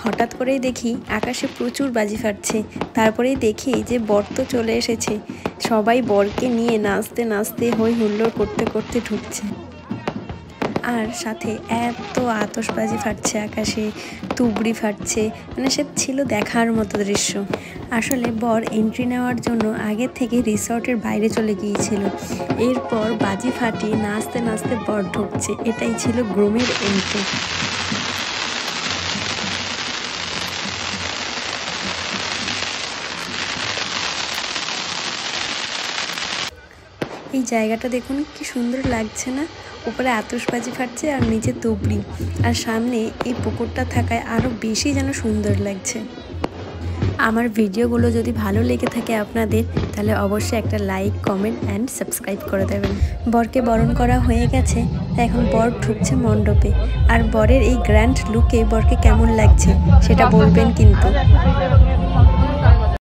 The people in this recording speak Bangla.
হঠাৎ করেই দেখি আকাশে প্রচুর বাজি ফাটছে। তারপরেই দেখি যে বর তো চলে এসেছে। সবাই বরকে নিয়ে নাচতে নাচতে হই হুল্লোড় করতে করতে ঢুকছে। আর সাথে এত আতশবাজি ফাটছে আকাশে, তুবড়ি ফাটছে, মানে সে ছিল দেখার মতো দৃশ্য। আসলে বর এন্ট্রি নেওয়ার জন্য আগে থেকে রিসর্টের বাইরে চলে গিয়েছিল। এরপর বাজি ফাটিয়ে নাচতে নাচতে বর ঢুকছে। এটাই ছিল গ্রুমের এন্ট্রি। এই জায়গাটা দেখুন কি সুন্দর লাগছে না? উপরে আতশবাজি ফাটছে আর নিচে তুবড়ি, আর সামনে এই পুকুরটা থাকায় আরও বেশি যেন সুন্দর লাগছে। আমার ভিডিওগুলো যদি ভালো লেগে থাকে আপনাদের, তাহলে অবশ্যই একটা লাইক, কমেন্ট অ্যান্ড সাবস্ক্রাইব করে দেবেন। বরকে বরণ করা হয়ে গেছে, তাই এখন বর ঢুকছে মণ্ডপে। আর বরের এই গ্র্যান্ড লুকে বরকে কেমন লাগছে সেটা বলবেন কিন্তু।